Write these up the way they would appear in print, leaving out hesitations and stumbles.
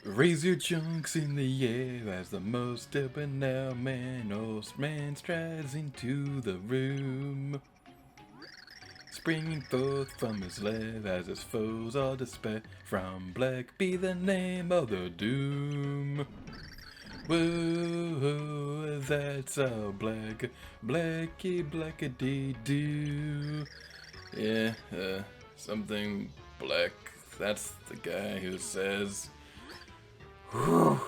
Raise your chunks in the air as the most debonair man strides into the room. Springing forth from his lair as his foes all despair. From black be the name of the doom. Whoa, that's a black, blackity-doo. Yeah, something black. That's the guy who says, whew.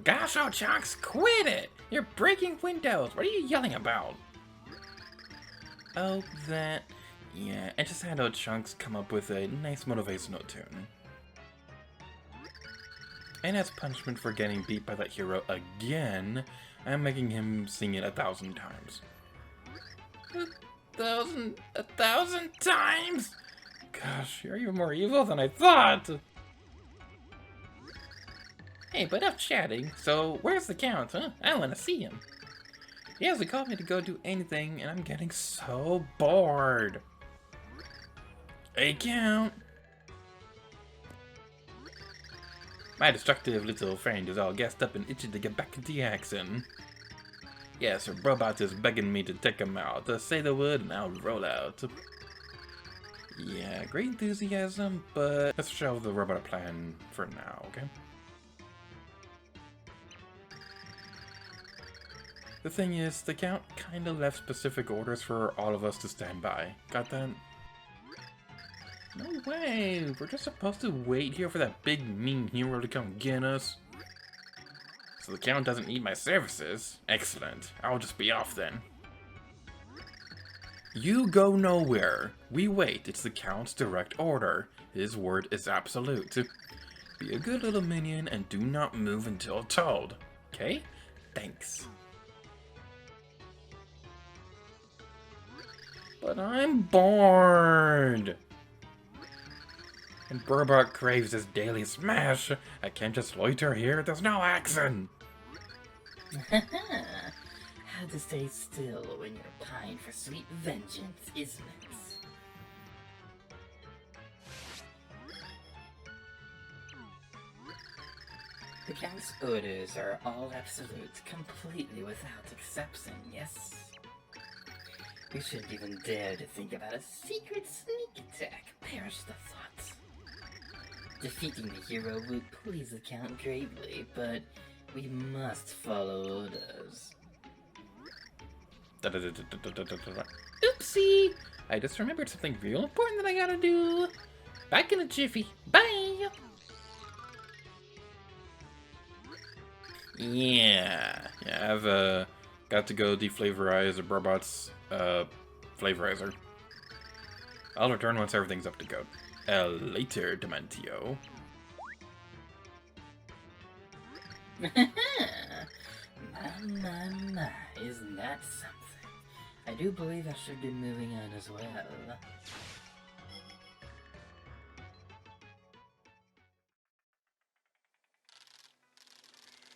Gosh, oh Chunks, quit it! You're breaking windows. What are you yelling about? Oh, that. Yeah, I just had Chunks come up with a nice motivational tune. And as punishment for getting beat by that hero again, I'm making him sing it 1,000 times. 1,000 times? Gosh, you're even more evil than I thought. Hey, but enough chatting. So, where's the Count, huh? I want to see him. He hasn't called me to go do anything, and I'm getting so bored. Hey, Count. My destructive little friend is all gassed up and itching to get back into action. Yes, her robot is begging me to take him out. Say the word and I'll roll out. Yeah, great enthusiasm, but let's shelve the robot plan for now, okay? The thing is, the Count kinda left specific orders for all of us to stand by. Got that? No way! We're just supposed to wait here for that big mean hero to come get us. So the Count doesn't need my services? Excellent. I'll just be off then. You go nowhere. We wait. It's the Count's direct order. His word is absolute. Be a good little minion and do not move until told. Okay? Thanks. But I'm bored. And Burbot craves his daily smash. I can't just loiter here. There's no action. How to stay still when you're pining for sweet vengeance, isn't it? The Count's orders are all absolute, completely without exception, yes? We shouldn't even dare to think about a secret sneak attack, perish the thought. Defeating the hero would please the Count greatly, but we must follow orders. Oopsie! I just remembered something real important that I gotta do. Back in a jiffy. Bye! Yeah, I've got to go deflavorize a Burbot's flavorizer. I'll return once everything's up to go. Later, Dementio. My, isn't that something? I do believe I should be moving on as well.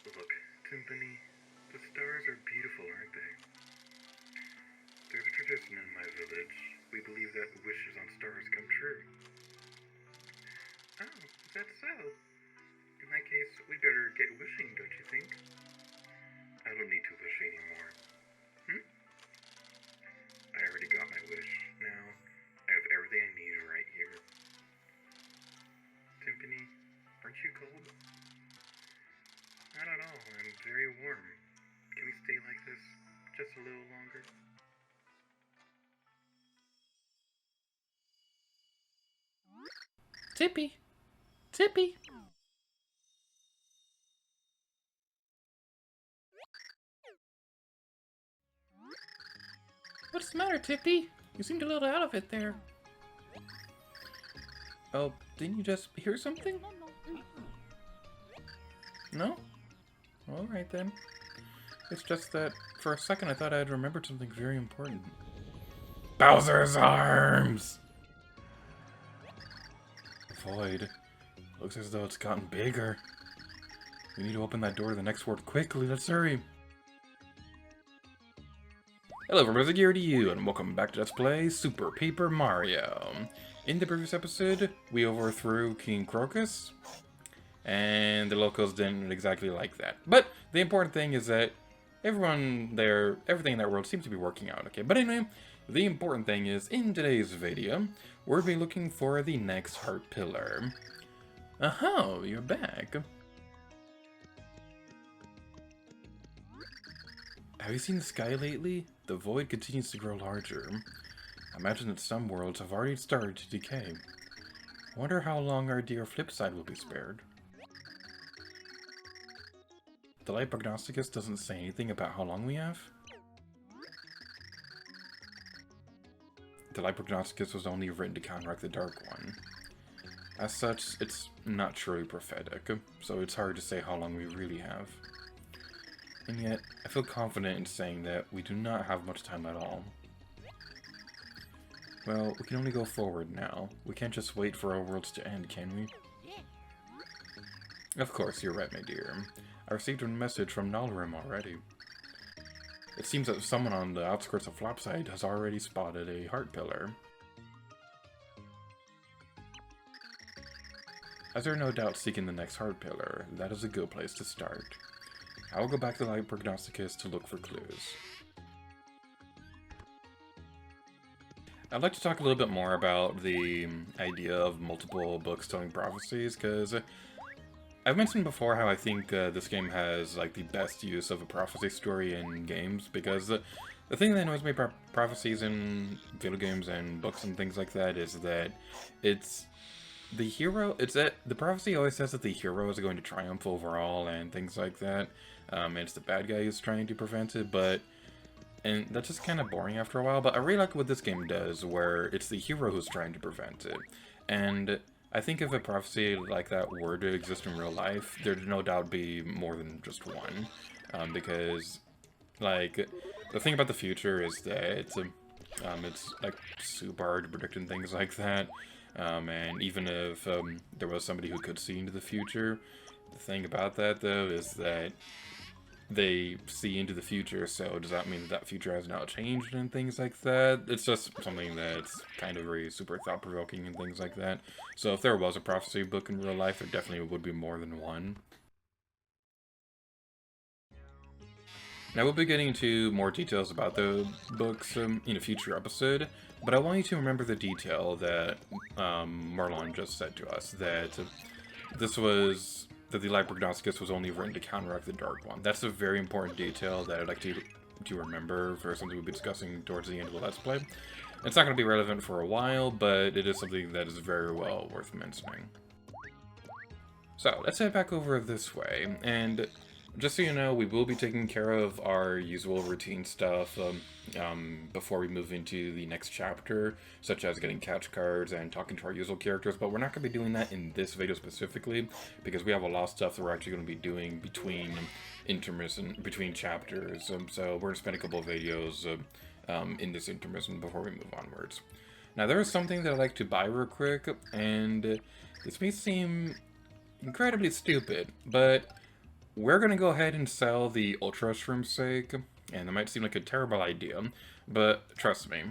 Look, Timpani, the stars are beautiful, aren't they? There's a tradition in my village. We believe that wishes on stars come true. Oh, is that so? In that case, we better get wishing, don't you think? I don't need to wish anymore. I already got my wish. Now, I have everything I need right here. Timpani, aren't you cold? Not at all. I'm very warm. Can we stay like this just a little longer? Tippy! Tippy! What's the matter, Tippy? You seemed a little out of it there. Oh, didn't you just hear something? No? Alright then. It's just that, for a second I thought I had remembered something very important. Bowser's arms! Void. Looks as though it's gotten bigger. We need to open that door to the next world quickly. Let's hurry. Hello everybody, here to you, and welcome back to Let's Play Super Paper Mario. In the previous episode, we overthrew King Crocus, and the locals didn't exactly like that. But the important thing is that everything in that world seems to be working out okay. But anyway, the important thing is, in today's video, we'll be looking for the next heart pillar. Oh, you're back. Have you seen the sky lately? The void continues to grow larger. I imagine that some worlds have already started to decay. I wonder how long our dear Flipside will be spared. The light prognosticus doesn't say anything about how long we have. The light prognosticus was only written to counteract the dark one. As such, it's not truly prophetic, so it's hard to say how long we really have. And yet, I feel confident in saying that we do not have much time at all. Well, we can only go forward now. We can't just wait for our worlds to end, can we? Of course, you're right, my dear. I received a message from Nalarim already. It seems that someone on the outskirts of Flopside has already spotted a heart pillar. As they're no doubt seeking the next heart pillar, that is a good place to start. I will go back to the Light Prognosticus to look for clues. I'd like to talk a little bit more about the idea of multiple books telling prophecies, because I've mentioned before how I think this game has like the best use of a prophecy story in games, because the thing that annoys me about prophecies in video games and books and things like that is that it's the hero, the prophecy always says that the hero is going to triumph overall and things like that. And it's the bad guy who's trying to prevent it, and that's just kind of boring after a while, but I really like what this game does, where it's the hero who's trying to prevent it. And I think if a prophecy like that were to exist in real life, there'd no doubt be more than just one. Because, like, the thing about the future is that it's like super hard to predict and things like that. And even if there was somebody who could see into the future, the thing about that, though, is that they see into the future, so does that mean that that future has now changed and things like that? It's just something that's kind of very super thought-provoking and things like that. So if there was a prophecy book in real life, there definitely would be more than one. Now we'll be getting into more details about the books in a future episode, but I want you to remember the detail that Marlon just said to us, that that the Light Prognosticus was only written to counteract the Dark One. That's a very important detail that I'd like to remember for something we'll be discussing towards the end of the Let's Play. It's not going to be relevant for a while, but it is something that is very well worth mentioning. So, let's head back over this way, and just so you know, we will be taking care of our usual routine stuff before we move into the next chapter, such as getting catch cards and talking to our usual characters, but we're not going to be doing that in this video specifically, because we have a lot of stuff that we're actually going to be doing between chapters, so we're going to spend a couple of videos in this intermission before we move onwards. Now, there is something that I'd like to buy real quick, and this may seem incredibly stupid, but we're going to go ahead and sell the Ultra Shroom's sake, and it might seem like a terrible idea, but trust me,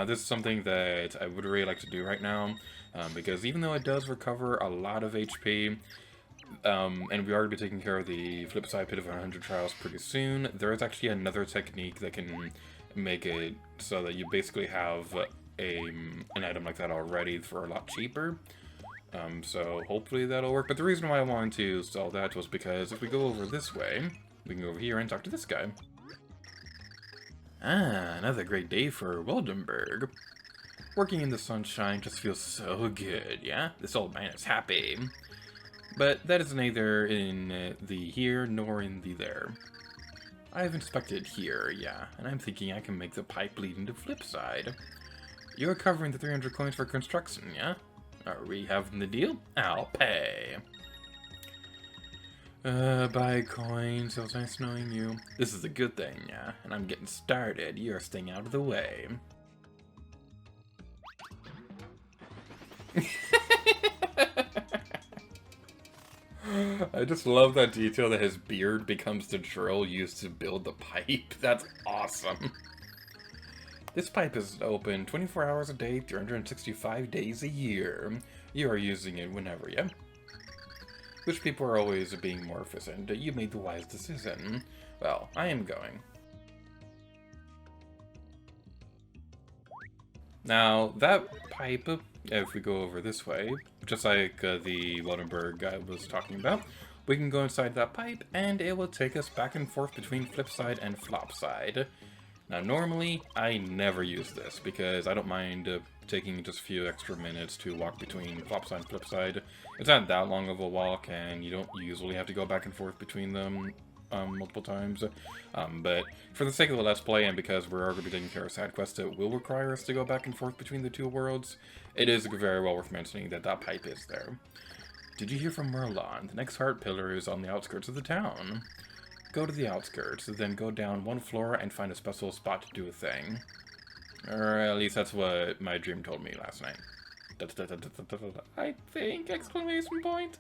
this is something that I would really like to do right now, because even though it does recover a lot of HP, and we are going to be taking care of the Flipside Pit of 100 Trials pretty soon, there is actually another technique that can make it so that you basically have an item like that already for a lot cheaper. So hopefully that'll work, but the reason why I wanted to sell that was because if we go over this way, we can go over here and talk to this guy. Ah, another great day for Wildenberg. Working in the sunshine just feels so good, yeah? This old man is happy. But that is neither in the here nor in the there. I have inspected here, yeah, and I'm thinking I can make the pipe lead into Flipside. You're covering the 300 coins for construction, yeah? Are we having the deal? I'll pay. Buy coins. It was nice knowing you. This is a good thing, yeah? And I'm getting started. You're staying out of the way. I just love that detail that his beard becomes the drill used to build the pipe. That's awesome. This pipe is open 24 hours a day, 365 days a year. You are using it whenever, yeah? Which people are always being more efficient. You made the wise decision. Well, I am going. Now, that pipe, if we go over this way, just like the Lodenberg guy was talking about, we can go inside that pipe, and it will take us back and forth between flip side and flop side. Now, normally, I never use this, because I don't mind taking just a few extra minutes to walk between flop side and flip side. It's not that long of a walk, and you don't usually have to go back and forth between them multiple times. But for the sake of the Let's Play, and because we're going to be taking care of side quests that will require us to go back and forth between the two worlds, it is very well worth mentioning that that pipe is there. Did you hear from Merlon? The next heart pillar is on the outskirts of the town. Go to the outskirts, then go down one floor and find a special spot to do a thing. Or at least that's what my dream told me last night. I think! Exclamation point!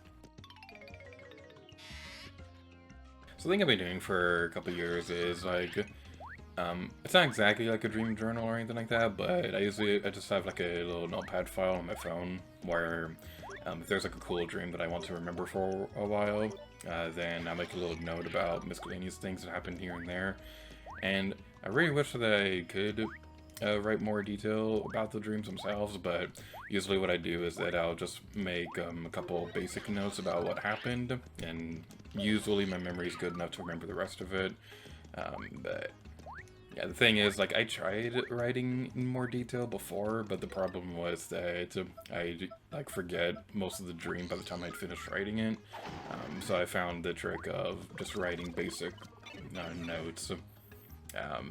So the thing I've been doing for a couple of years is, like, it's not exactly like a dream journal or anything like that, but I just have, like, a little notepad file on my phone where, if there's, like, a cool dream that I want to remember for a while, then I make a little note about miscellaneous things that happen here and there. And I really wish that I could write more detail about the dreams themselves, but usually what I do is that I'll just make a couple basic notes about what happened, and usually my memory is good enough to remember the rest of it. But yeah, the thing is, like, I tried writing in more detail before, but the problem was that I like forget most of the dream by the time I'd finished writing it. So I found the trick of just writing basic notes.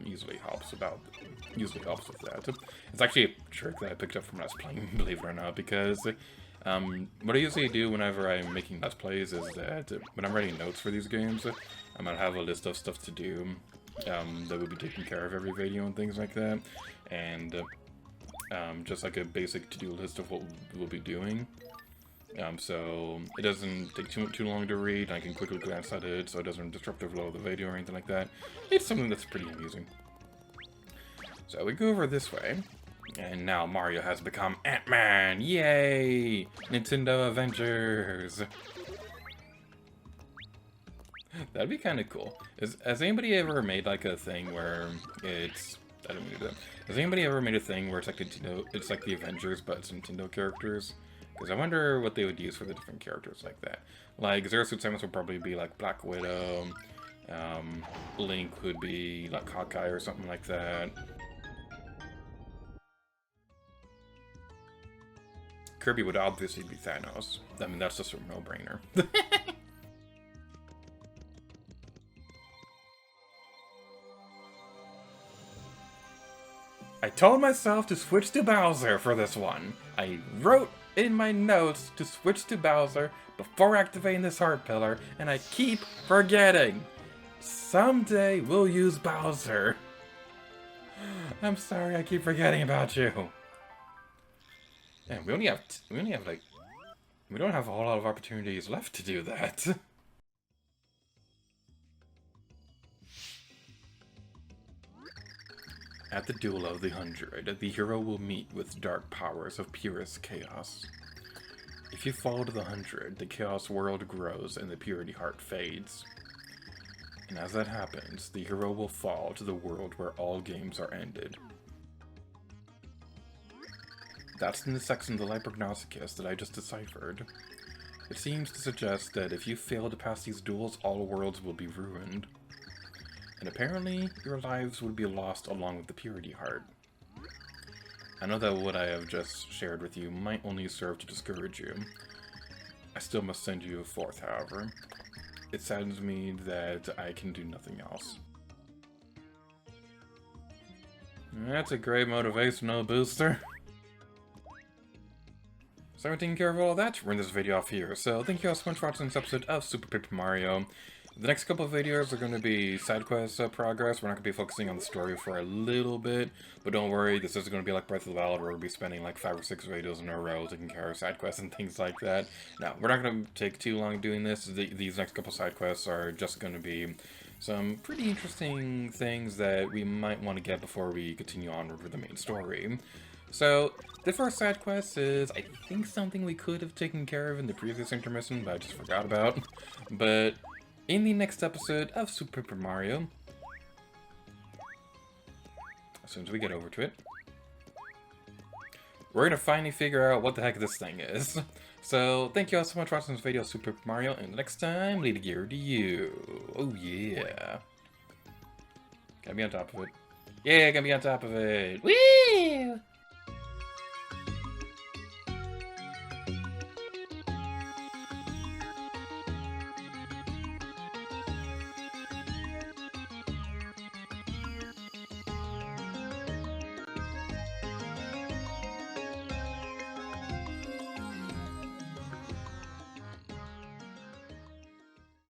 Usually helps with that. It's actually a trick that I picked up from Let's Playing, believe it or not, because what I usually do whenever I'm making Let's Plays is that when I'm writing notes for these games, I'm gonna have a list of stuff to do that would be taken care of every video and things like that, and just like a basic to-do list of what we'll be doing. So it doesn't take too long to read, and I can quickly glance at it so it doesn't disrupt the flow of the video or anything like that. It's something that's pretty amusing. So we go over this way, and now Mario has become Ant-Man! Yay! Nintendo Avengers! That'd be kind of cool. Has anybody ever made like a thing where it's... I don't mean to do that. Has anybody ever made a thing where it's like Nintendo, it's like the Avengers, but it's Nintendo characters? Because I wonder what they would use for the different characters like that. Like, Zero Suit Samus would probably be like Black Widow. Link would be like Hawkeye or something like that. Kirby would obviously be Thanos. I mean, that's just a no-brainer. I told myself to switch to Bowser for this one. I wrote in my notes to switch to Bowser before activating this heart pillar, and I keep forgetting. Someday we'll use Bowser. I'm sorry, I keep forgetting about you. And we don't have a whole lot of opportunities left to do that. At the Duel of the 100, the hero will meet with dark powers of purest chaos. If you fall to the 100, the chaos world grows and the purity heart fades. And as that happens, the hero will fall to the world where all games are ended. That's in the section of the Light Prognosticus that I just deciphered. It seems to suggest that if you fail to pass these duels, all worlds will be ruined. And apparently, your lives would be lost along with the Purity Heart. I know that what I have just shared with you might only serve to discourage you. I still must send you forth, however. It saddens me that I can do nothing else. That's a great motivational booster. So I'm taking care of all that to run this video off here. So thank you all so much for watching this episode of Super Paper Mario. The next couple of videos are going to be side quest progress. We're not going to be focusing on the story for a little bit, but don't worry, this is going to be like Breath of the Wild, where we'll be spending like 5 or 6 videos in a row taking care of side quests and things like that. No, we're not going to take too long doing this. These next couple side quests are just going to be some pretty interesting things that we might want to get before we continue onward with the main story. So, the first side quest is, I think, something we could have taken care of in the previous intermission, but I just forgot about. But in the next episode of Super Paper Mario, as soon as we get over to it, we're gonna finally figure out what the heck this thing is. So, thank you all so much for watching this video of Super Paper Mario, and next time, lead a gear to you. Oh yeah. Gotta be on top of it. Yeah, gotta be on top of it. Woo!